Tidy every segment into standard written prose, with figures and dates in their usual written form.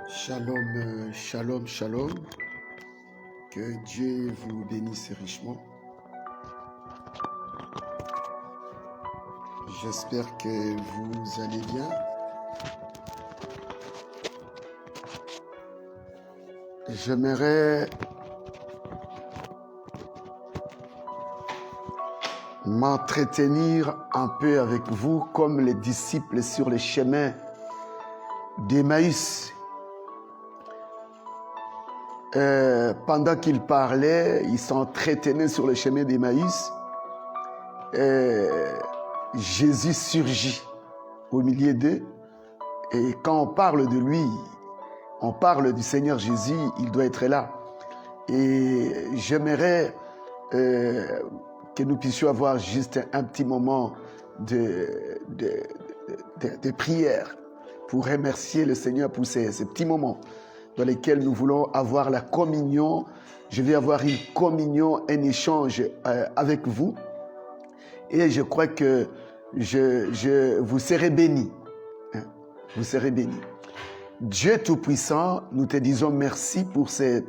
Shalom, shalom, shalom. Que Dieu vous bénisse richement. J'espère que vous allez bien. J'aimerais m'entretenir un peu avec vous comme les disciples sur le chemin d'Emmaüs. Pendant qu'ils parlaient, ils s'entretenaient sur le chemin d'Emmaüs. Jésus surgit au milieu d'eux. Et quand on parle de lui, on parle du Seigneur Jésus, il doit être là. Et j'aimerais que nous puissions avoir juste un petit moment de prière pour remercier le Seigneur pour ces petits moments dans lesquels nous voulons avoir la communion. Je vais avoir une communion, un échange avec vous. Et je crois que vous serez bénis. Vous serez bénis. Dieu Tout-Puissant, nous te disons merci pour ces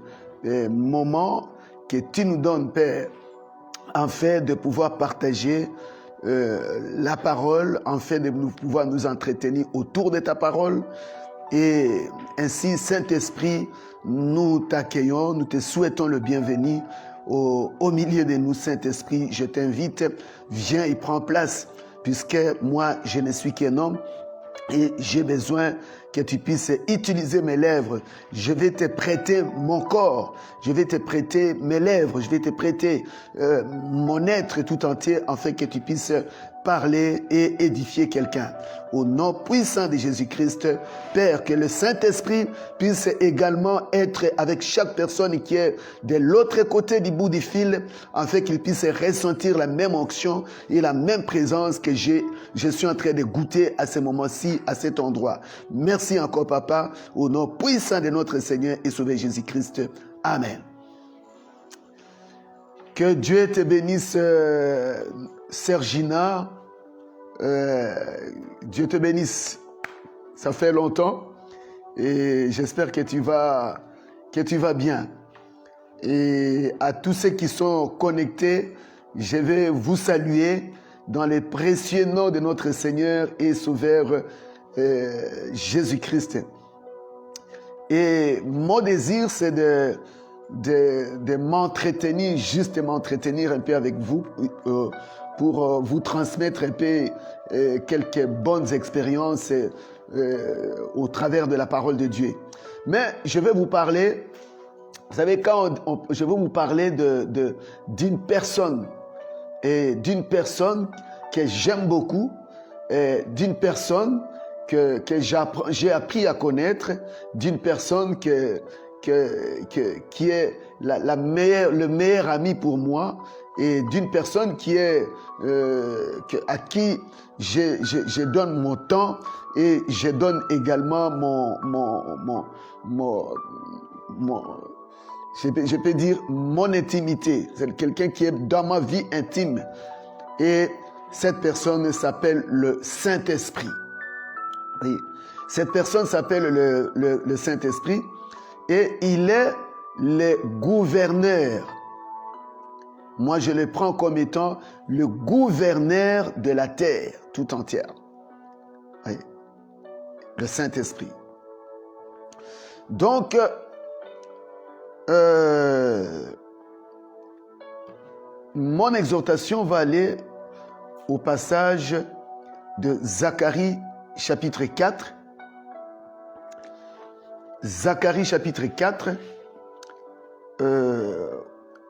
moments que tu nous donnes, Père, afin de pouvoir partager la parole, afin de pouvoir nous entretenir autour de ta parole. Et ainsi, Saint-Esprit, nous t'accueillons, nous te souhaitons le bienvenu au milieu de nous, Saint-Esprit. Je t'invite, viens et prends place, puisque moi, je ne suis qu'un homme et j'ai besoin que tu puisses utiliser mes lèvres. Je vais te prêter mon corps, je vais te prêter mes lèvres, je vais te prêter mon être tout entier afin que tu puisses parler et édifier quelqu'un. Au nom puissant de Jésus-Christ, Père, que le Saint-Esprit puisse également être avec chaque personne qui est de l'autre côté du bout du fil, afin qu'il puisse ressentir la même onction et la même présence que je suis en train de goûter à ce moment-ci, à cet endroit. Merci encore, Papa, au nom puissant de notre Seigneur et Sauveur Jésus-Christ. Amen. Que Dieu te bénisse, Sergina. Dieu te bénisse. Ça fait longtemps et j'espère que tu vas bien. Et à tous ceux qui sont connectés, je vais vous saluer dans les précieux noms de notre Seigneur et Sauveur Jésus-Christ. Et mon désir, c'est de m'entretenir, juste m'entretenir un peu avec vous pour vous transmettre un peu quelques bonnes expériences au travers de la parole de Dieu. Mais je vais vous parler, vous savez, je vais vous parler d'une personne, et d'une personne que j'aime beaucoup, d'une personne que j'ai appris à connaître, d'une personne qui est le meilleur ami pour moi, et d'une personne à qui je donne mon temps et je donne également je peux dire mon intimité. C'est quelqu'un qui est dans ma vie intime. Et cette personne s'appelle le Saint-Esprit. Oui. Cette personne s'appelle le Saint-Esprit et il est le gouverneur. Moi, je le prends comme étant le gouverneur de la terre tout entière. Oui. Le Saint-Esprit. Donc, mon exhortation va aller au passage de Zacharie chapitre 4. Zacharie chapitre 4,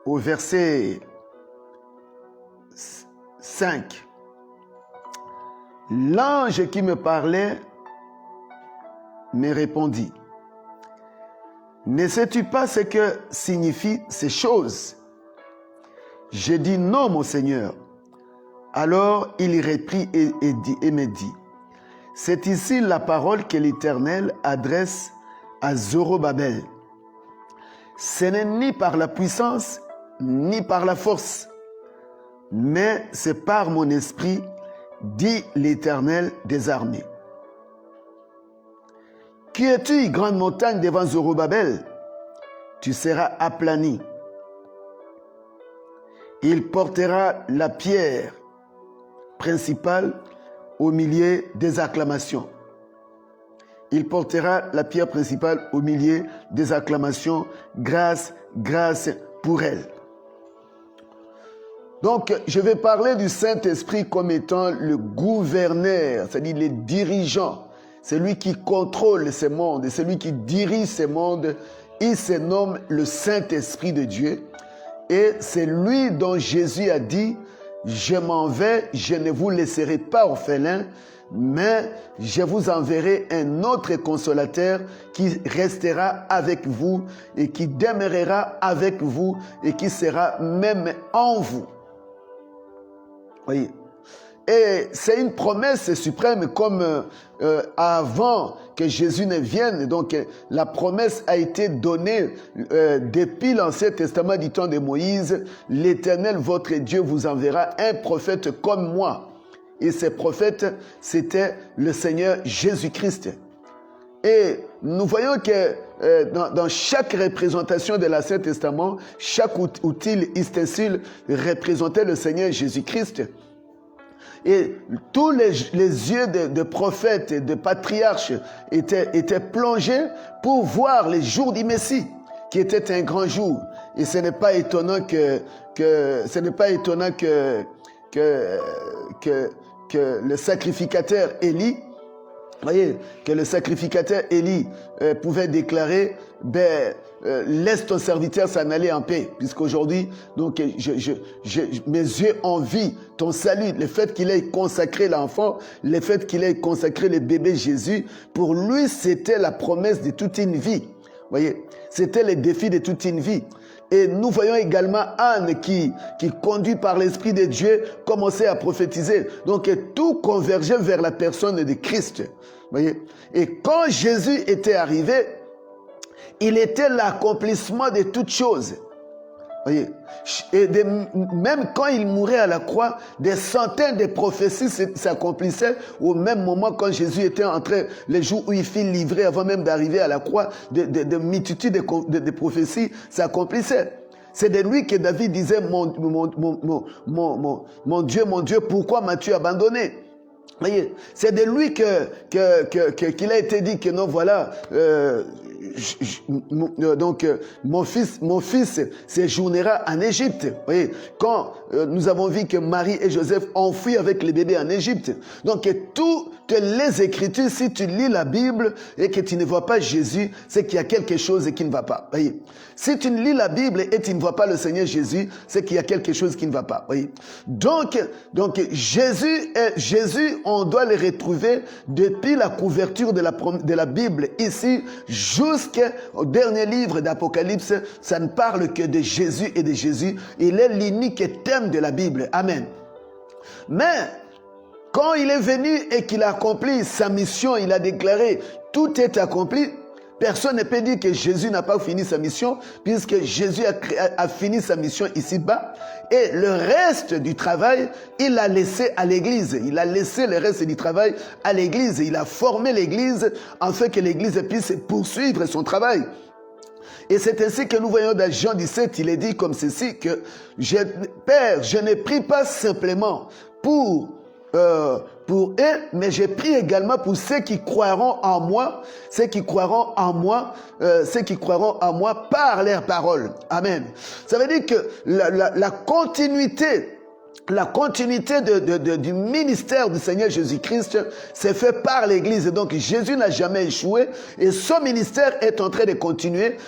au verset 5. L'ange qui me parlait me répondit: ne sais-tu pas ce que signifient ces choses? J'ai dit: non, mon Seigneur. Alors il reprit et me dit: c'est ici la parole que l'Éternel adresse à Zorobabel. Ce n'est ni par la puissance, ni par la force, mais c'est par mon esprit, dit l'Éternel des armées. Qui es-tu, grande montagne devant Zorobabel? Tu seras aplani. Il portera la pierre principale au milieu des acclamations. Il portera la pierre principale au milieu des acclamations. Grâce, grâce pour elle. Donc, je vais parler du Saint-Esprit comme étant le gouverneur, c'est-à-dire le dirigeant. C'est lui qui contrôle ces mondes, c'est lui qui dirige ces mondes. Il se nomme le Saint-Esprit de Dieu. Et c'est lui dont Jésus a dit, je m'en vais, je ne vous laisserai pas orphelins, mais je vous enverrai un autre consolateur qui restera avec vous et qui demeurera avec vous et qui sera même en vous. Voyez. Et c'est une promesse suprême comme avant que Jésus ne vienne. Donc la promesse a été donnée depuis l'Ancien Testament du temps de Moïse. L'Éternel, votre Dieu, vous enverra un prophète comme moi. Et ce prophète, c'était le Seigneur Jésus-Christ. Et nous voyons que dans chaque représentation de l'Ancien Testament, chaque outil, ustensile représentait le Seigneur Jésus-Christ. Et tous les yeux de prophètes et de patriarches étaient plongés pour voir les jours du Messie, qui était un grand jour. Et ce n'est pas étonnant que le sacrificateur Élie, voyez, que le sacrificateur Élie pouvait déclarer, laisse ton serviteur s'en aller en paix, puisqu'aujourd'hui, donc, mes yeux ont vu ton salut, le fait qu'il ait consacré l'enfant, le fait qu'il ait consacré le bébé Jésus, pour lui, c'était la promesse de toute une vie. Voyez, c'était le défi de toute une vie. Et nous voyons également Anne qui conduit par l'Esprit de Dieu, commençait à prophétiser. Donc tout convergeait vers la personne de Christ. Voyez? Et quand Jésus était arrivé, il était l'accomplissement de toutes choses. Voyez? Et même quand il mourait à la croix, des centaines de prophéties s'accomplissaient au même moment quand Jésus était entré, les jours où il fut livré avant même d'arriver à la croix, de multitudes de prophéties s'accomplissaient. C'est de lui que David disait, mon Dieu, pourquoi m'as-tu abandonné? Voyez, c'est de lui qu'il a été dit que non, voilà, mon fils séjournera en Égypte. Voyez, quand nous avons vu que Marie et Joseph ont fui avec les bébés en Égypte. Donc toutes les Écritures, si tu lis la Bible et que tu ne vois pas Jésus, c'est qu'il y a quelque chose qui ne va pas. Voyez, si tu lis la Bible et tu ne vois pas le Seigneur Jésus, c'est qu'il y a quelque chose qui ne va pas. Voyez, donc Jésus, on doit le retrouver depuis la couverture de la Bible ici jusqu'au dernier livre d'Apocalypse. Ça ne parle que de Jésus et de Jésus. Il est l'unique thème de la Bible. Amen. Mais quand il est venu et qu'il a accompli sa mission, il a déclaré tout est accompli. Personne ne peut dire que Jésus n'a pas fini sa mission, puisque Jésus a fini sa mission ici-bas. Et le reste du travail, il l'a laissé à l'Église. Il a laissé le reste du travail à l'Église. Il a formé l'Église afin que l'Église puisse poursuivre son travail. Et c'est ainsi que nous voyons dans Jean 17, il est dit comme ceci, que Père, je ne prie pas simplement pour eux, mais j'ai pris également pour ceux qui croiront en moi, ceux qui croiront en moi par leur parole. Amen. Ça veut dire que la continuité du ministère du Seigneur Jésus-Christ s'est fait par l'Église. Donc Jésus n'a jamais échoué et son ministère est en train de continuer.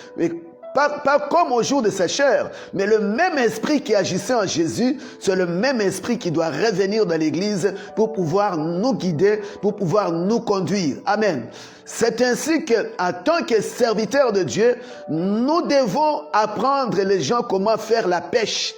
Pas comme au jour de sa chair, mais le même esprit qui agissait en Jésus, c'est le même esprit qui doit revenir dans l'Église pour pouvoir nous guider, pour pouvoir nous conduire. Amen. C'est ainsi qu'en tant que serviteurs de Dieu, nous devons apprendre les gens comment faire la pêche.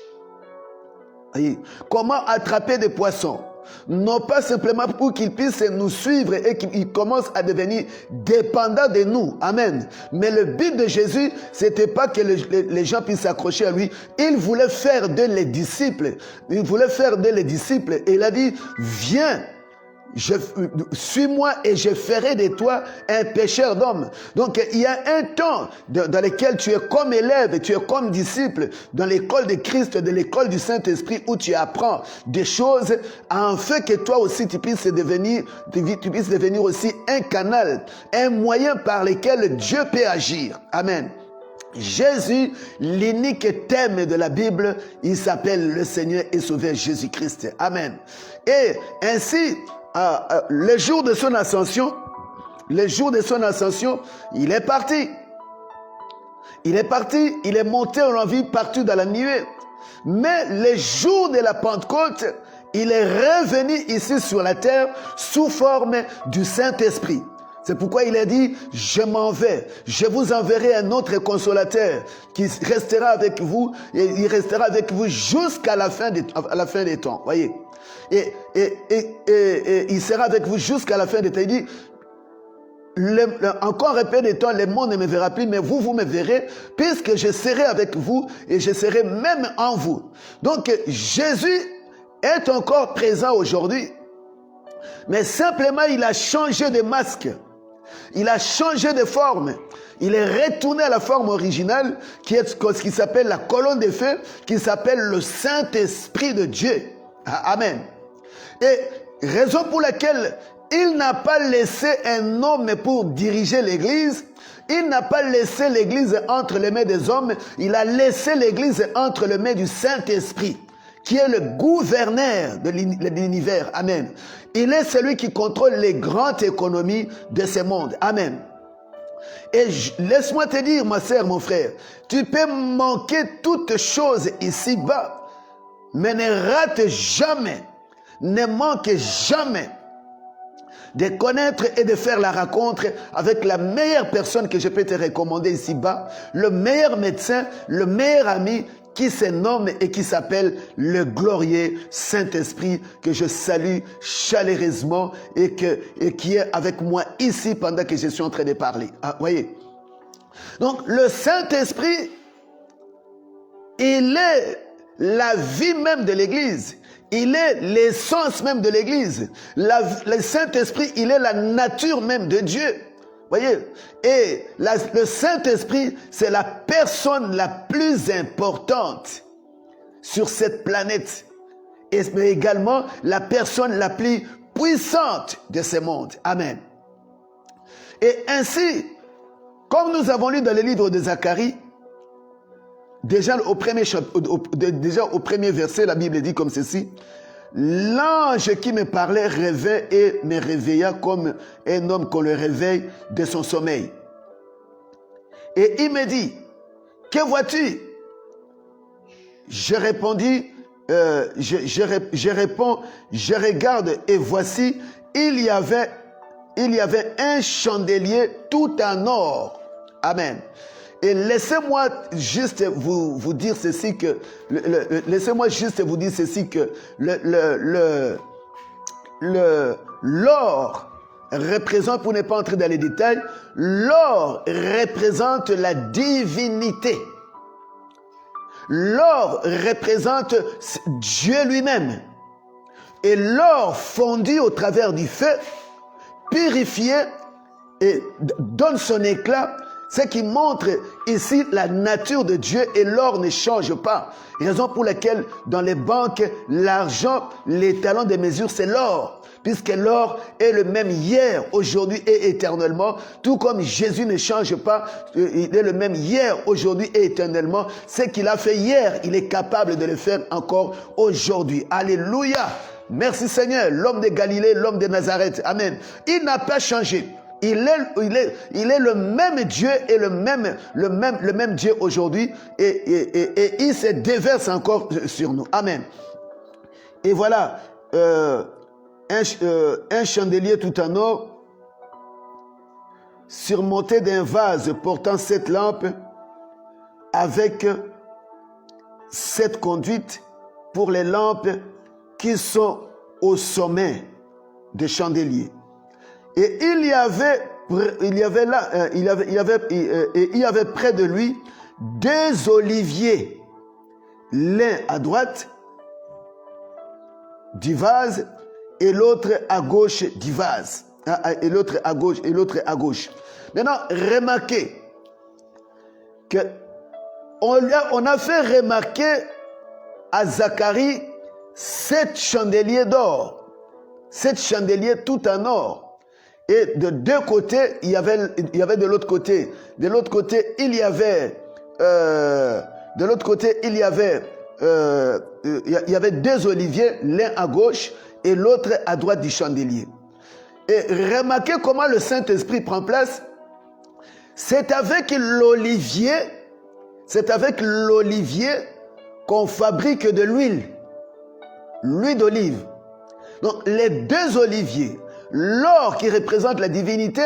Comment attraper des poissons. Non pas simplement pour qu'ils puissent nous suivre et qu'ils commencent à devenir dépendants de nous. Amen. Mais le but de Jésus, c'était pas que les gens puissent s'accrocher à lui. Il voulait faire d'eux les disciples. Il voulait faire d'eux les disciples. Et il a dit, viens, suis-moi et je ferai de toi un pêcheur d'hommes. Donc il y a un temps dans lequel tu es comme élève, tu es comme disciple dans l'école de Christ, de l'école du Saint-Esprit, où tu apprends des choses afin que toi aussi tu puisses devenir aussi un canal, un moyen par lequel Dieu peut agir. Amen. Jésus, l'unique thème de la Bible, il s'appelle le Seigneur et Sauveur Jésus-Christ. Amen. Et ainsi, le jour de son ascension, il est parti. Il est monté en vie partout dans la nuée. Mais le jour de la Pentecôte, il est revenu ici sur la terre sous forme du Saint-Esprit. C'est pourquoi il a dit, je m'en vais, je vous enverrai un autre consolateur qui restera avec vous, et il restera avec vous jusqu'à la fin des temps. Voyez. Et il sera avec vous jusqu'à la fin des temps. Il dit, encore un peu de temps, le monde ne me verra plus, mais vous me verrez, puisque je serai avec vous et je serai même en vous. Donc, Jésus est encore présent aujourd'hui, mais simplement, il a changé de masque. Il a changé de forme. Il est retourné à la forme originale, qui est ce qui s'appelle la colonne de feu, qui s'appelle le Saint-Esprit de Dieu. Amen. Et raison pour laquelle il n'a pas laissé un homme pour diriger l'Église. Il n'a pas laissé l'Église entre les mains des hommes. Il a laissé l'Église entre les mains du Saint-Esprit, qui est le gouverneur de l'univers. Amen. Il est celui qui contrôle les grandes économies de ce monde. Amen. Et laisse-moi te dire, ma sœur, mon frère, tu peux manquer toutes choses ici-bas, mais ne rate jamais, ne manque jamais de connaître et de faire la rencontre avec la meilleure personne que je peux te recommander ici-bas, le meilleur médecin, le meilleur ami, qui se nomme et qui s'appelle le glorieux Saint-Esprit, que je salue chaleureusement et qui est avec moi ici pendant que je suis en train de parler. Voyez. Donc, le Saint-Esprit, il est la vie même de l'Église. Il est l'essence même de l'Église. Le Saint-Esprit, il est la nature même de Dieu. Voyez, et le Saint-Esprit, c'est la personne la plus importante sur cette planète. Mais également la personne la plus puissante de ce monde. Amen. Et ainsi, comme nous avons lu dans le livre de Zacharie, déjà au premier verset, la Bible dit comme ceci. L'ange qui me parlait rêvait et me réveilla comme un homme qu'on le réveille de son sommeil. Et il me dit, que vois-tu? Je répondis, je réponds, je regarde et voici, il y avait un chandelier tout en or. Amen. Et laissez-moi juste vous dire ceci que l'or représente, pour ne pas entrer dans les détails, l'or représente la divinité. L'or représente Dieu lui-même. Et l'or fondu au travers du feu, purifié et donne son éclat, ce qui montre ici la nature de Dieu, et l'or ne change pas. Raison pour laquelle dans les banques, l'argent, les talons de mesure, c'est l'or. Puisque l'or est le même hier, aujourd'hui et éternellement. Tout comme Jésus ne change pas, il est le même hier, aujourd'hui et éternellement. Ce qu'il a fait hier, il est capable de le faire encore aujourd'hui. Alléluia. Merci Seigneur, l'homme de Galilée, l'homme de Nazareth. Amen. Il n'a pas changé. Il est le même Dieu et le même Dieu aujourd'hui, et il se déverse encore sur nous. Amen. Et voilà, un chandelier tout en or, surmonté d'un vase portant 7 lampes, avec 7 conduites pour les lampes qui sont au sommet des chandeliers. Et il y avait près de lui 2 oliviers, l'un à droite du vase et l'autre à gauche du vase. Et l'autre à gauche, et l'autre à gauche. Maintenant, remarquez que on a fait remarquer à Zacharie 7 chandeliers d'or. 7 chandeliers tout en or. Et de deux côtés, il y avait de l'autre côté. De l'autre côté, il y avait deux oliviers, l'un à gauche et l'autre à droite du chandelier. Et remarquez comment le Saint-Esprit prend place. C'est avec l'olivier qu'on fabrique de l'huile d'olive. Donc les deux oliviers, l'or qui représente la divinité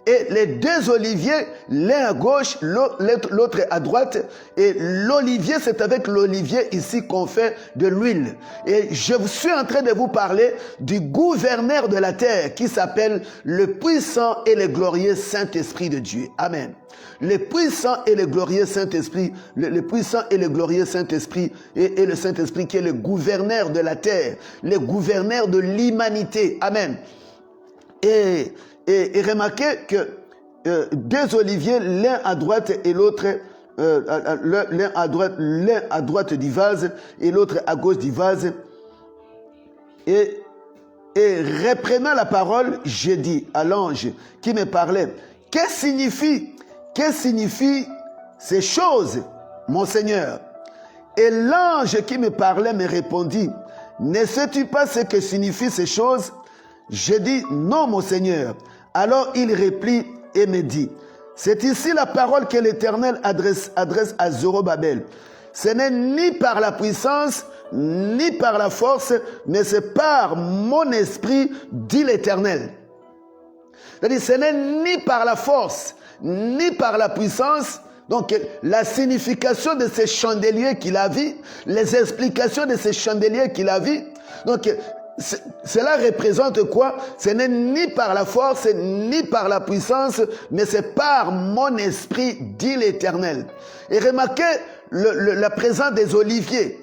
et les deux oliviers, l'un à gauche, l'autre à droite. Et l'olivier, c'est avec l'olivier ici qu'on fait de l'huile. Et je suis en train de vous parler du gouverneur de la terre qui s'appelle le puissant et le glorieux Saint-Esprit de Dieu. Amen. Le puissant et le glorieux Saint-Esprit, le puissant et le glorieux Saint-Esprit et le Saint-Esprit qui est le gouverneur de la terre, le gouverneur de l'humanité. Amen. Et remarquez que deux oliviers, l'un à droite et l'autre, l'un à droite du vase et l'autre à gauche du vase. Et reprenant la parole, j'ai dit à l'ange qui me parlait, que signifient ces choses, mon Seigneur? Et l'ange qui me parlait me répondit, ne sais-tu pas ce que signifient ces choses? J'ai dit, non, mon Seigneur. Alors il replie et me dit, c'est ici la parole que l'Éternel adresse à Zorobabel. Ce n'est ni par la puissance, ni par la force, mais c'est par mon esprit, dit l'Éternel. C'est-à-dire, ce n'est ni par la force, ni par la puissance. Donc, la signification de ces chandeliers qu'il a vus, les explications de ces chandeliers qu'il a vus. Donc, cela représente quoi? Ce n'est ni par la force, ni par la puissance, mais c'est par mon esprit, dit l'Éternel. Et remarquez la présence des oliviers.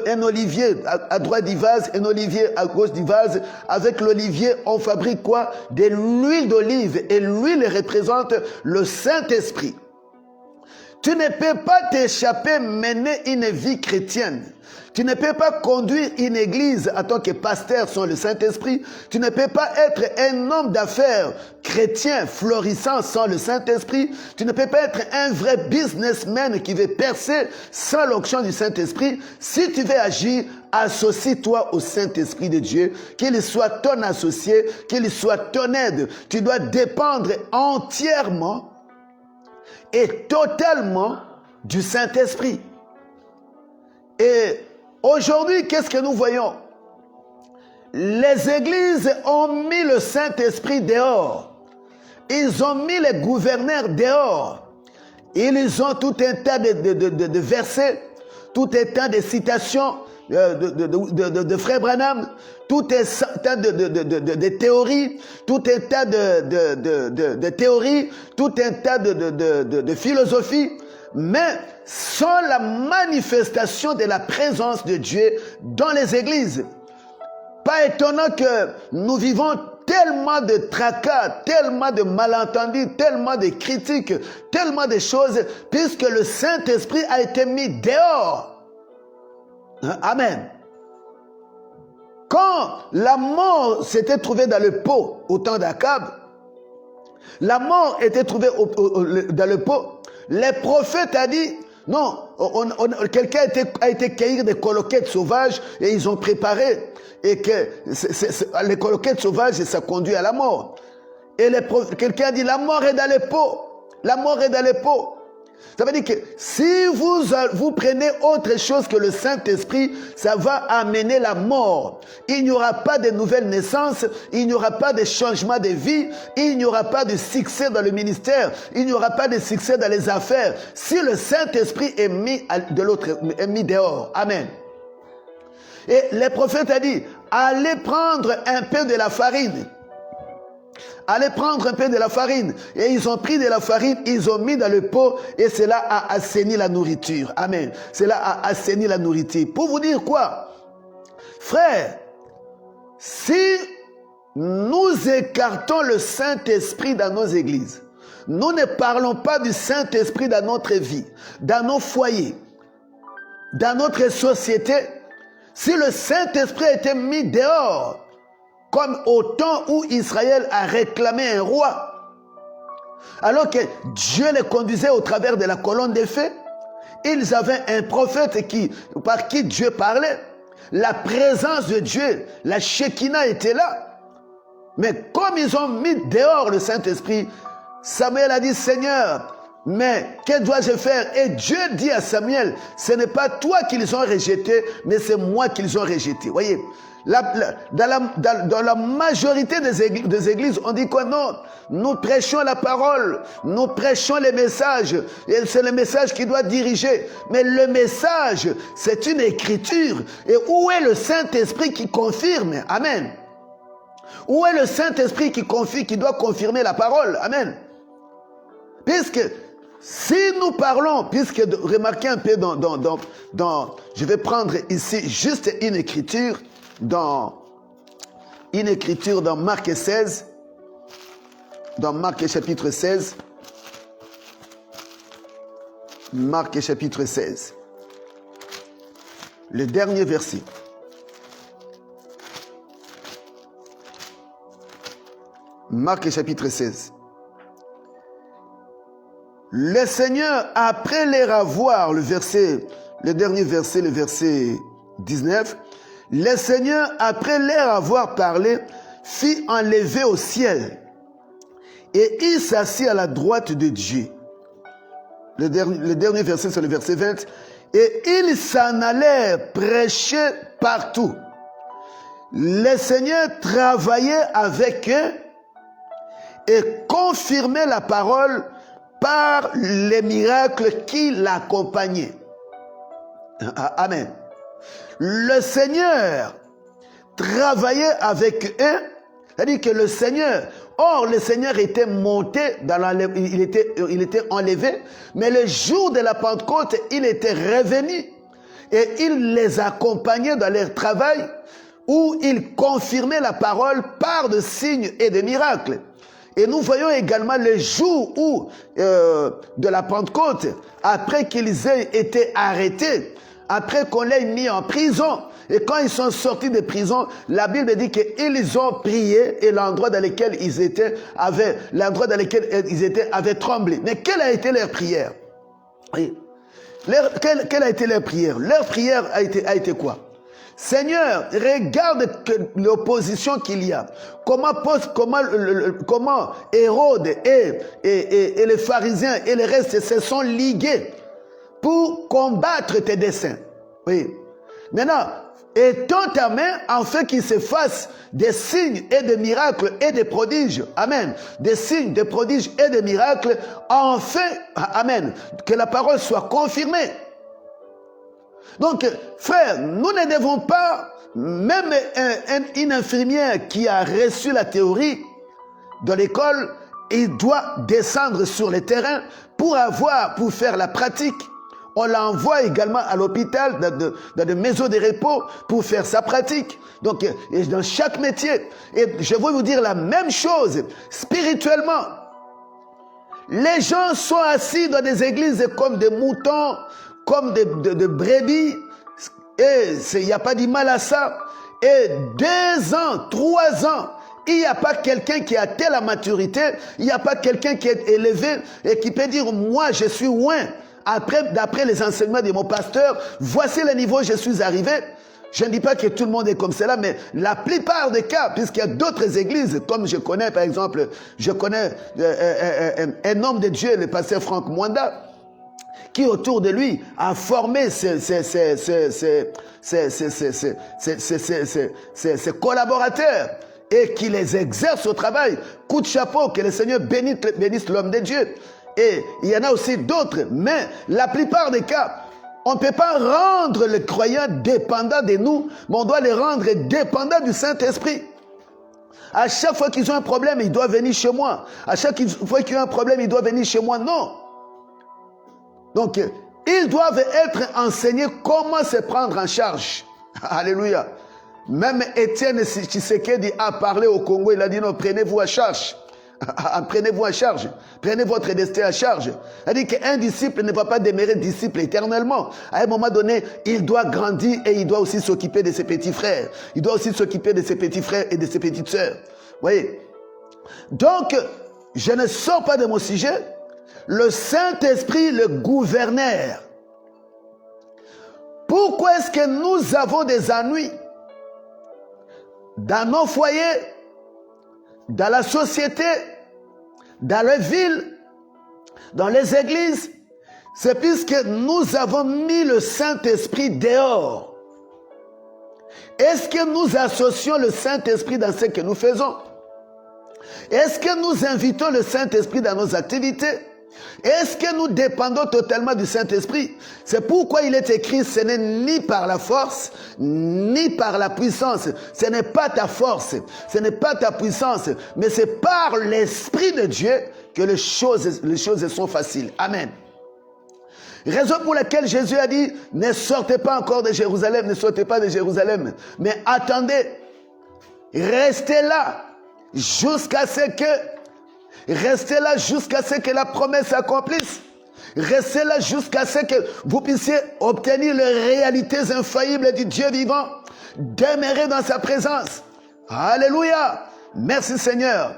Un olivier à droite du vase, un olivier à gauche du vase. Avec l'olivier, on fabrique quoi? De l'huile d'olive. Et l'huile représente le Saint-Esprit. Tu ne peux pas t'échapper, mener une vie chrétienne. Tu ne peux pas conduire une église en tant que pasteur sans le Saint-Esprit. Tu ne peux pas être un homme d'affaires chrétien florissant sans le Saint-Esprit. Tu ne peux pas être un vrai businessman qui veut percer sans l'onction du Saint-Esprit. Si tu veux agir, associe-toi au Saint-Esprit de Dieu, qu'il soit ton associé, qu'il soit ton aide. Tu dois dépendre entièrement et totalement du Saint-Esprit. Et aujourd'hui, qu'est-ce que nous voyons? Les églises ont mis le Saint-Esprit dehors. Ils ont mis les gouverneurs dehors. Ils ont tout un tas de versets, tout un tas de citations de Frère Branham, tout un tas de théories, tout un tas de théories, tout un tas de philosophies, mais sans la manifestation de la présence de Dieu dans les églises. Pas étonnant que nous vivons tellement de tracas, tellement de malentendus, tellement de critiques, tellement de choses, puisque le Saint-Esprit a été mis dehors. Amen. Quand la mort s'était trouvée dans le pot au temps d'Akab, la mort était trouvée dans le pot, les prophètes ont dit, non, quelqu'un a été cueillir des coloquettes sauvages et ils ont préparé, et que les coloquettes sauvages, ça conduit à la mort. Et quelqu'un a dit, la mort est dans le pot, la mort est dans le pot. Ça veut dire que si vous prenez autre chose que le Saint-Esprit, ça va amener la mort. Il n'y aura pas de nouvelle naissance, il n'y aura pas de changement de vie, il n'y aura pas de succès dans le ministère, il n'y aura pas de succès dans les affaires. Si le Saint-Esprit est mis dehors. Amen. Et les prophètes ont dit, allez prendre un peu de la farine. Allez prendre un peu de la farine. Et ils ont pris de la farine, ils ont mis dans le pot et cela a assaini la nourriture. Amen. Cela a assaini la nourriture. Pour vous dire quoi? Frère, si nous écartons le Saint-Esprit dans nos églises, nous ne parlons pas du Saint-Esprit dans notre vie, dans nos foyers, dans notre société, si le Saint-Esprit a été mis dehors, comme au temps où Israël a réclamé un roi, alors que Dieu les conduisait au travers de la colonne de feu, ils avaient un prophète par qui Dieu parlait. La présence de Dieu, la Shekinah était là. Mais comme ils ont mis dehors le Saint-Esprit, Samuel a dit, Seigneur, mais que dois-je faire? Et Dieu dit à Samuel, ce n'est pas toi qu'ils ont rejeté, mais c'est moi qu'ils ont rejeté. Voyez, dans la majorité des églises, on dit que non, nous prêchons la parole, nous prêchons les messages, et c'est le message qui doit diriger. Mais le message, c'est une écriture. Et où est le Saint-Esprit qui confirme? Amen. Où est le Saint-Esprit qui doit confirmer la parole? Amen. Puisque si nous parlons, puisque remarquez un peu je vais prendre ici juste une écriture dans Marc 16, dans Marc chapitre 16, Marc chapitre 16, le dernier verset. Marc chapitre 16. Le Seigneur, après les avoir, le dernier verset, le verset 19, le Seigneur, après leur avoir parlé, fit enlever au ciel et il s'assit à la droite de Dieu. Le dernier verset, c'est le verset 20. Et ils s'en allèrent prêcher partout. Le Seigneur travaillait avec eux et confirmait la parole par les miracles qui l'accompagnaient. Amen. Le Seigneur travaillait avec eux, c'est-à-dire que le Seigneur était monté, il était enlevé, mais le jour de la Pentecôte, il était revenu et il les accompagnait dans leur travail où il confirmait la parole par de signes et de miracles. Et nous voyons également le jour où, de la Pentecôte, après qu'ils aient été arrêtés, après qu'on les ait mis en prison, et quand ils sont sortis de prison, la Bible dit qu'ils ont prié et l'endroit dans lequel ils étaient avait tremblé. Mais quelle a été leur prière? Oui. Quelle a été leur prière? Leur prière a été quoi? Seigneur, regarde l'opposition qu'il y a. Comment Hérode et les pharisiens et les restes se sont ligués pour combattre tes desseins. Oui. Maintenant, étends ta main afin qu'il se fasse des signes et des miracles et des prodiges. Amen. Des signes, des prodiges et des miracles. Enfin, amen. Que la parole soit confirmée. Donc, frère, nous ne devons pas, même une infirmière qui a reçu la théorie de l'école, il doit descendre sur le terrain pour faire la pratique. On l'envoie également à l'hôpital, dans des maisons de repos, pour faire sa pratique. Donc, dans chaque métier. Et je vais vous dire la même chose, spirituellement. Les gens sont assis dans des églises comme des moutons, comme de brebis, et il n'y a pas de mal à ça. Et 2 ans, 3 ans, il n'y a pas quelqu'un qui a telle la maturité, il n'y a pas quelqu'un qui est élevé et qui peut dire, moi je suis loin. D'après les enseignements de mon pasteur, voici le niveau où je suis arrivé. Je ne dis pas que tout le monde est comme cela, mais la plupart des cas, puisqu'il y a d'autres églises, comme je connais par exemple, un homme de Dieu, le pasteur Franck Mwanda, qui autour de lui a formé ses collaborateurs et qui les exerce au travail. Coup de chapeau, que le Seigneur bénisse l'homme de Dieu. Et il y en a aussi d'autres, mais la plupart des cas, on ne peut pas rendre le croyant dépendant de nous, mais on doit les rendre dépendants du Saint-Esprit. À chaque fois qu'ils ont un problème, ils doivent venir chez moi. À chaque fois qu'ils ont un problème, ils doivent venir chez moi. Non. Donc, ils doivent être enseignés comment se prendre en charge. Alléluia. Même Étienne Tshisekedi a parlé au Congo, il a dit non, prenez-vous à charge. Prenez-vous à charge. Prenez votre destin à charge. Il dit qu'un disciple ne va pas demeurer disciple éternellement. À un moment donné, il doit grandir et il doit aussi s'occuper de ses petits frères. Il doit aussi s'occuper de ses petits frères et de ses petites sœurs. Vous voyez? Donc, je ne sors pas de mon sujet. Le Saint-Esprit, le gouverneur. Pourquoi est-ce que nous avons des ennuis dans nos foyers, dans la société, dans les villes, dans les églises? C'est puisque nous avons mis le Saint-Esprit dehors. Est-ce que nous associons le Saint-Esprit dans ce que nous faisons? Est-ce que nous invitons le Saint-Esprit dans nos activités? Est-ce que nous dépendons totalement du Saint-Esprit? C'est pourquoi il est écrit, ce n'est ni par la force, ni par la puissance. Ce n'est pas ta force, ce n'est pas ta puissance, mais c'est par l'Esprit de Dieu que les choses sont faciles. Amen. Raison pour laquelle Jésus a dit, ne sortez pas encore de Jérusalem, ne sortez pas de Jérusalem, mais attendez, restez là, jusqu'à ce que la promesse s'accomplisse. Restez là jusqu'à ce que vous puissiez obtenir les réalités infaillibles du Dieu vivant. Demeurer dans sa présence. Alléluia. Merci Seigneur.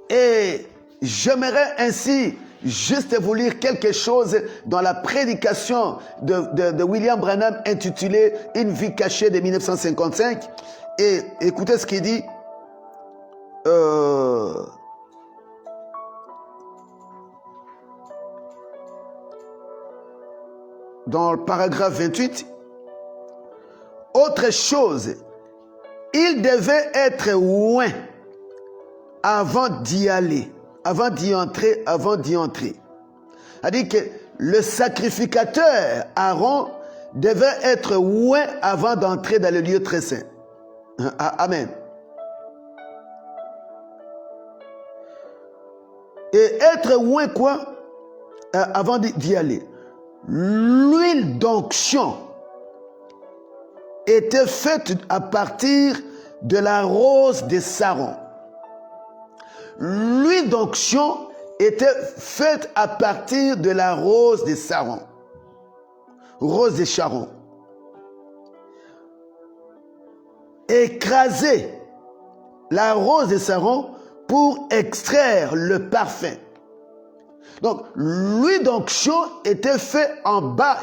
Et j'aimerais ainsi juste vous lire quelque chose dans la prédication de William Branham intitulée « Une vie cachée » de 1955. Et écoutez ce qu'il dit. Dans le paragraphe 28, autre chose, il devait être loin avant d'y aller, avant d'y entrer. C'est-à-dire que le sacrificateur Aaron devait être loin avant d'entrer dans le lieu très saint. Amen. Et être loin quoi? Avant d'y aller. L'huile d'onction était faite à partir de la rose de Saron. L'huile d'onction était faite à partir de la rose de Saron. Rose de Sharon. Écraser la rose de Saron pour extraire le parfum. Donc, l'huile d'onction était fait en base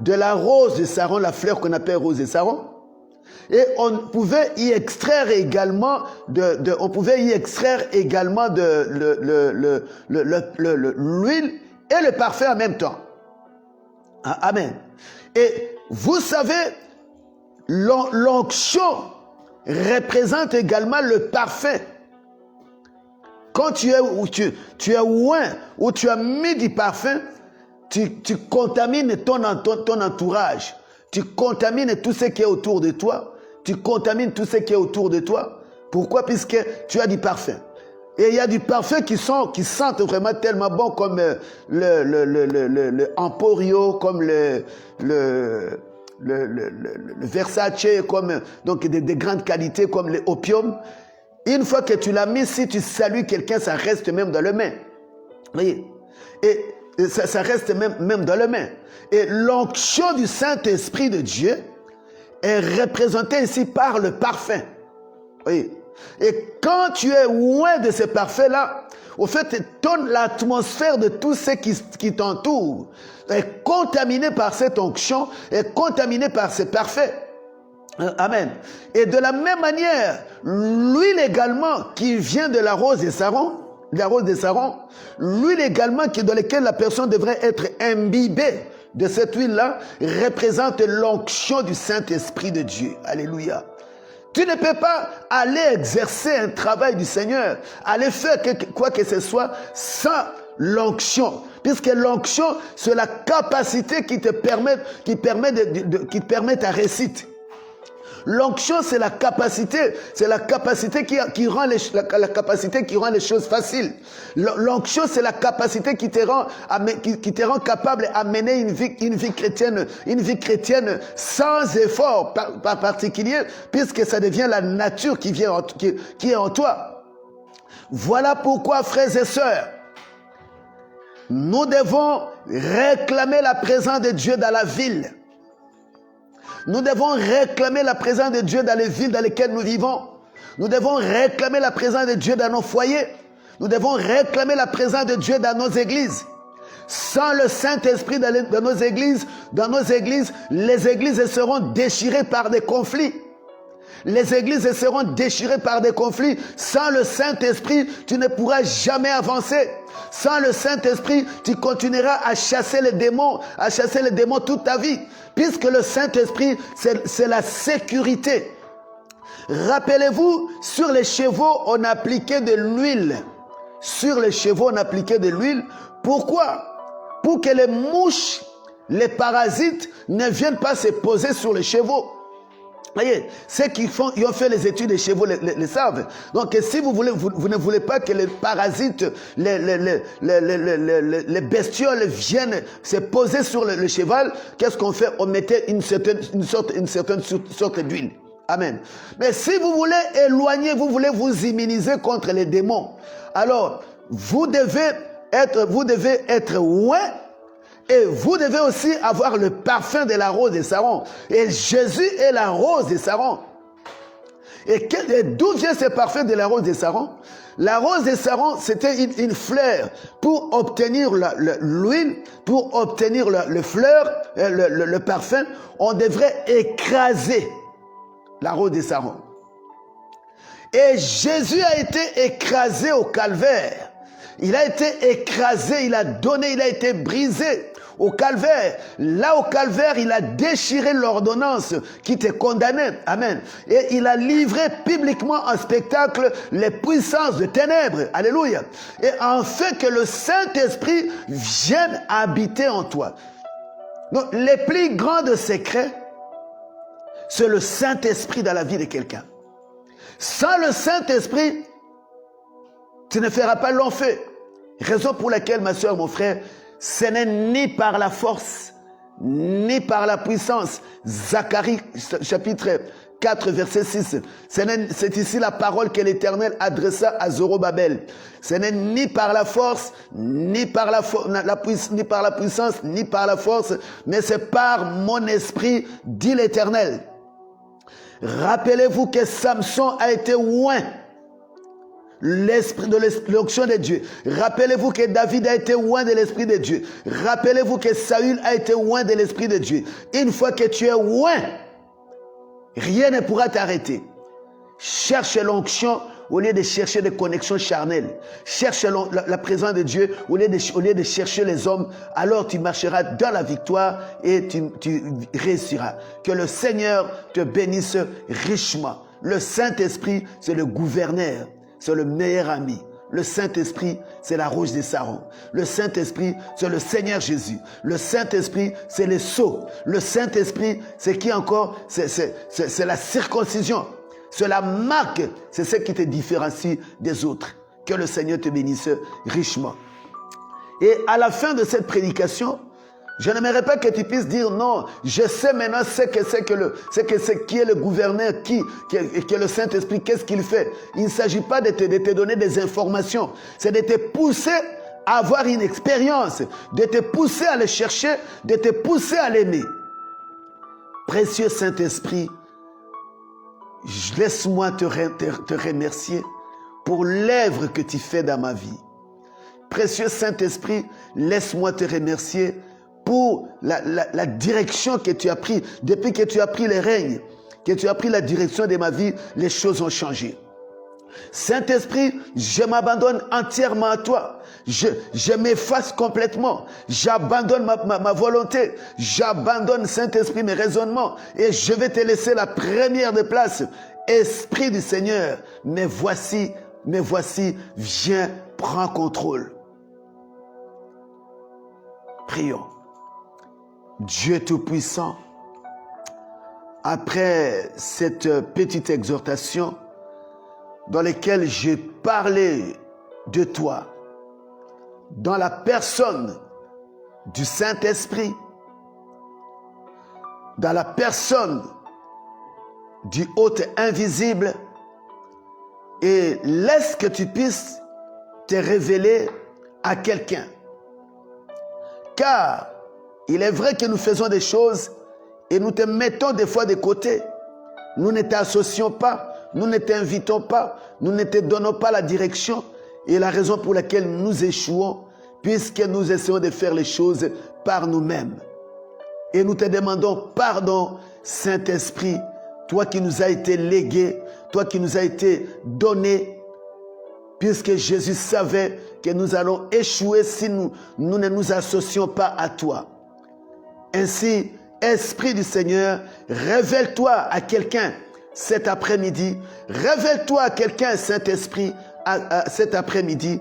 de la rose de Saron, la fleur qu'on appelle rose de Saron. Et on pouvait y extraire également l'huile et le parfum en même temps. Amen. Et vous savez, l'onction représente également le parfum. Quand tu es loin, où tu as mis du parfum, tu contamines ton entourage. Tu contamines tout ce qui est autour de toi. Pourquoi? Puisque tu as du parfum. Et il y a du parfum qui sentent vraiment tellement bon, comme le Emporio, comme le Versace, comme donc des grandes qualités comme le Opium. Une fois que tu l'as mis, si tu salues quelqu'un, ça reste même dans le main. Vous voyez? Et ça reste même dans le main. Et l'onction du Saint-Esprit de Dieu est représentée ici par le parfum. Vous voyez? Et quand tu es loin de ce parfum-là, au fait, l'atmosphère de tout ce qui t'entoure est contaminée par cette onction, est contaminée par ce parfum. Amen. Et de la même manière, l'huile également qui vient de la rose de Saron, l'huile également dans laquelle la personne devrait être imbibée de cette huile-là, représente l'onction du Saint-Esprit de Dieu. Alléluia. Tu ne peux pas aller exercer un travail du Seigneur, aller faire quoi que ce soit sans l'onction. Puisque l'onction, c'est la capacité qui te permet ta réussite. L'onction, c'est la capacité qui rend la capacité qui rend les choses faciles. L'onction, c'est la capacité qui te rend capable à mener une vie chrétienne sans effort par particulier, puisque ça devient la nature qui est en toi. Voilà pourquoi, frères et sœurs, nous devons réclamer la présence de Dieu dans la ville. Nous devons réclamer la présence de Dieu dans les villes dans lesquelles nous vivons. Nous devons réclamer la présence de Dieu dans nos foyers. Nous devons réclamer la présence de Dieu dans nos églises. Sans le Saint-Esprit dans nos églises, les églises seront déchirées par des conflits. Les églises seront déchirées par des conflits. Sans le Saint-Esprit, tu ne pourras jamais avancer. Sans le Saint-Esprit, tu continueras à chasser les démons toute ta vie. Puisque le Saint-Esprit, c'est la sécurité. Rappelez-vous, sur les chevaux, on appliquait de l'huile. Sur les chevaux, on appliquait de l'huile. Pourquoi? Pour que les mouches, les parasites ne viennent pas se poser sur les chevaux. Voyez, ceux qui ont fait les études des chevaux les savent. Donc, si vous ne voulez pas que les parasites, les bestioles viennent se poser sur le cheval, qu'est-ce qu'on fait? On mettait une certaine sorte d'huile. Amen. Mais si vous voulez éloigner, vous voulez vous immuniser contre les démons, alors vous devez être oint. Et vous devez aussi avoir le parfum de la rose de Saron. Et Jésus est la rose de Saron. Et d'où vient ce parfum de la rose de Saron? La rose de Saron, c'était une fleur. Pour obtenir l'huile, pour obtenir le parfum, on devrait écraser la rose de Saron. Et Jésus a été écrasé au calvaire. Il a été écrasé, il a été brisé au calvaire. Là, au calvaire, il a déchiré l'ordonnance qui te condamnait. Amen. Et il a livré publiquement en spectacle les puissances de ténèbres. Alléluia. Et en fait que le Saint-Esprit vienne habiter en toi. Donc, les plus grands secrets, c'est le Saint-Esprit dans la vie de quelqu'un. Sans le Saint-Esprit, tu ne feras pas long feu. Raison pour laquelle, ma soeur, mon frère, ce n'est ni par la force, ni par la puissance. Zacharie, chapitre 4, verset 6. C'est ici la parole que l'Éternel adressa à Zorobabel. Ce n'est ni par la force, ni par la puissance, ni par la force, mais c'est par mon esprit, dit l'Éternel. Rappelez-vous que Samson a été oint. L'esprit de l'onction de Dieu. Rappelez-vous que David a été oint de l'esprit de Dieu. Rappelez-vous que Saül a été oint de l'esprit de Dieu. Une fois que tu es oint, rien ne pourra t'arrêter. Cherche l'onction au lieu de chercher des connexions charnelles. Cherche la présence de Dieu au lieu de chercher les hommes. Alors tu marcheras dans la victoire et tu réussiras. Que le Seigneur te bénisse richement. Le Saint-Esprit, c'est le gouverneur. C'est le meilleur ami. Le Saint-Esprit, c'est la rose de Saron. Le Saint-Esprit, c'est le Seigneur Jésus. Le Saint-Esprit, c'est les sceaux. Le Saint-Esprit, c'est qui encore? C'est la circoncision. C'est la marque. C'est ce qui te différencie des autres. Que le Seigneur te bénisse richement. Et à la fin de cette prédication, je n'aimerais pas que tu puisses dire non, je sais maintenant qui est le gouverneur, qui est le Saint-Esprit, qu'est-ce qu'il fait. Il ne s'agit pas de te donner des informations, c'est de te pousser à avoir une expérience, de te pousser à le chercher, de te pousser à l'aimer. Précieux Saint-Esprit, laisse-moi te remercier pour l'œuvre que tu fais dans ma vie. Précieux Saint-Esprit, laisse-moi te remercier pour la direction que tu as prise. Depuis que tu as pris les règnes, que tu as pris la direction de ma vie, les choses ont changé. Saint-Esprit, je m'abandonne entièrement à toi. Je m'efface complètement. J'abandonne ma volonté. J'abandonne, Saint-Esprit, mes raisonnements. Et je vais te laisser la première des places. Esprit du Seigneur, mais voici, viens, prends contrôle. Prions. Dieu Tout-Puissant, après cette petite exhortation dans laquelle j'ai parlé de toi, dans la personne du Saint-Esprit, dans la personne du hôte invisible, et laisse que tu puisses te révéler à quelqu'un. Car il est vrai que nous faisons des choses et nous te mettons des fois de côté. Nous ne t'associons pas, nous ne t'invitons pas, nous ne te donnons pas la direction. Et la raison pour laquelle nous échouons, puisque nous essayons de faire les choses par nous-mêmes. Et nous te demandons pardon, Saint-Esprit, toi qui nous as été légué, toi qui nous as été donné, puisque Jésus savait que nous allons échouer si nous ne nous associons pas à toi. Ainsi, Esprit du Seigneur, révèle-toi à quelqu'un cet après-midi. Révèle-toi à quelqu'un, Saint-Esprit, cet après-midi.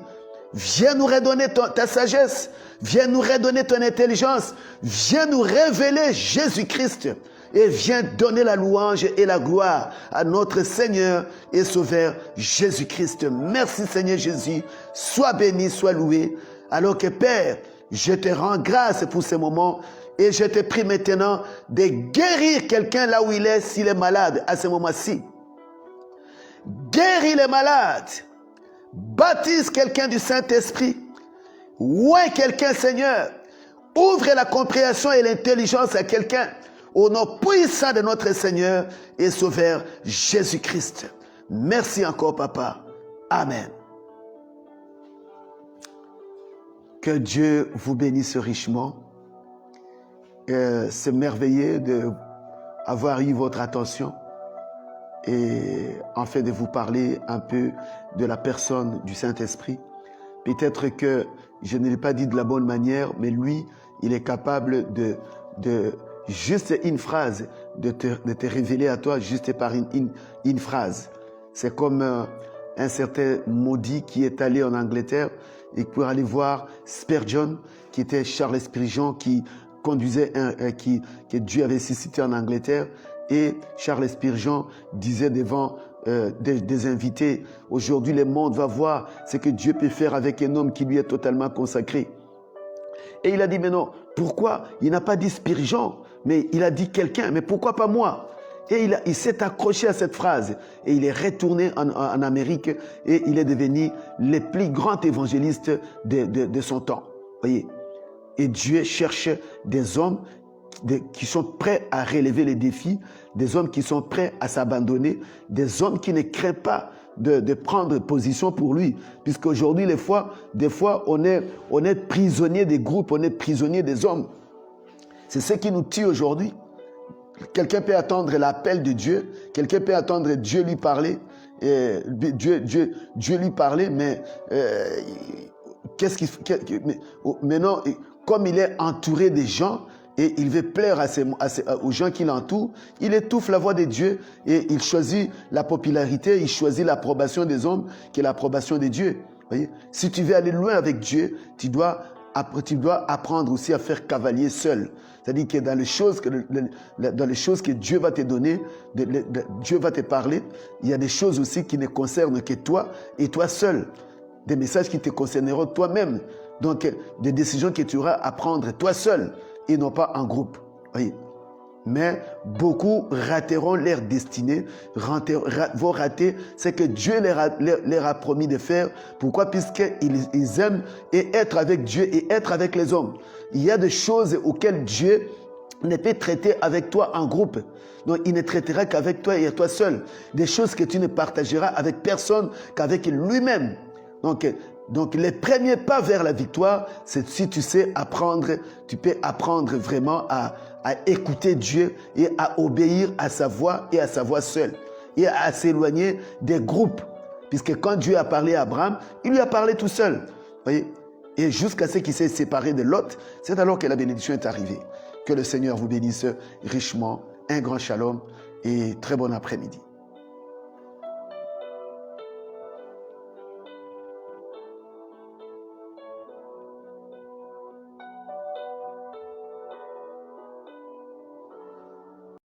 Viens nous redonner ta sagesse. Viens nous redonner ton intelligence. Viens nous révéler Jésus-Christ. Et viens donner la louange et la gloire à notre Seigneur et Sauveur Jésus-Christ. Merci Seigneur Jésus. Sois béni, sois loué. Alors que Père, je te rends grâce pour ces moments et je te prie maintenant de guérir quelqu'un là où il est, s'il est malade à ce moment-ci. Guéris les malades. Baptise quelqu'un du Saint-Esprit. Ouais, quelqu'un, Seigneur. Ouvre la compréhension et l'intelligence à quelqu'un. Au nom puissant de notre Seigneur et Sauveur Jésus-Christ. Merci encore, Papa. Amen. Que Dieu vous bénisse richement. C'est merveilleux d'avoir eu votre attention et en fait de vous parler un peu de la personne du Saint-Esprit. Peut-être que je ne l'ai pas dit de la bonne manière, mais lui, il est capable de juste une phrase, de te révéler à toi juste par une phrase. C'est comme un certain maudit qui est allé en Angleterre et pour aller voir Spurgeon, qui était Charles Spurgeon, qui conduisait que Dieu avait suscité en Angleterre. Et Charles Spurgeon disait devant des invités, aujourd'hui le monde va voir ce que Dieu peut faire avec un homme qui lui est totalement consacré. Et il a dit, mais non, pourquoi? Il n'a pas dit Spurgeon, mais il a dit quelqu'un, mais pourquoi pas moi? Et il s'est accroché à cette phrase et il est retourné en Amérique et il est devenu le plus grand évangéliste de son temps. Voyez? Et Dieu cherche des hommes qui sont prêts à relever les défis, des hommes qui sont prêts à s'abandonner, des hommes qui ne craignent pas de prendre position pour lui. Puisqu'aujourd'hui, des fois, on est prisonnier des groupes, on est prisonnier des hommes. C'est ce qui nous tue aujourd'hui. Quelqu'un peut attendre l'appel de Dieu, quelqu'un peut attendre Dieu lui parler, Dieu lui parler, mais mais non, comme il est entouré des gens et il veut plaire aux gens qui l'entourent, il étouffe la voix de Dieu et il choisit la popularité, il choisit l'approbation des hommes qui est l'approbation de Dieu. Voyez? Si tu veux aller loin avec Dieu, tu dois apprendre aussi à faire cavalier seul. C'est-à-dire que dans les choses que Dieu va te donner, Dieu va te parler, il y a des choses aussi qui ne concernent que toi et toi seul. Des messages qui te concerneront toi-même. Donc, des décisions que tu auras à prendre toi seul et non pas en groupe. Voyez. Mais beaucoup rateront leur destinée, vont rater ce que Dieu leur a promis de faire. Pourquoi? Puisqu'ils aiment être avec Dieu et être avec les hommes. Il y a des choses auxquelles Dieu ne peut traiter avec toi en groupe. Donc, il ne traitera qu'avec toi et toi seul. Des choses que tu ne partageras avec personne qu'avec lui-même. Donc, les premiers pas vers la victoire, c'est si tu sais apprendre, tu peux apprendre vraiment à écouter Dieu et à obéir à sa voix et à sa voix seule. Et à s'éloigner des groupes. Puisque quand Dieu a parlé à Abraham, il lui a parlé tout seul. Voyez? Et jusqu'à ce qu'il s'est séparé de Lot, c'est alors que la bénédiction est arrivée. Que le Seigneur vous bénisse richement. Un grand shalom et très bon après-midi.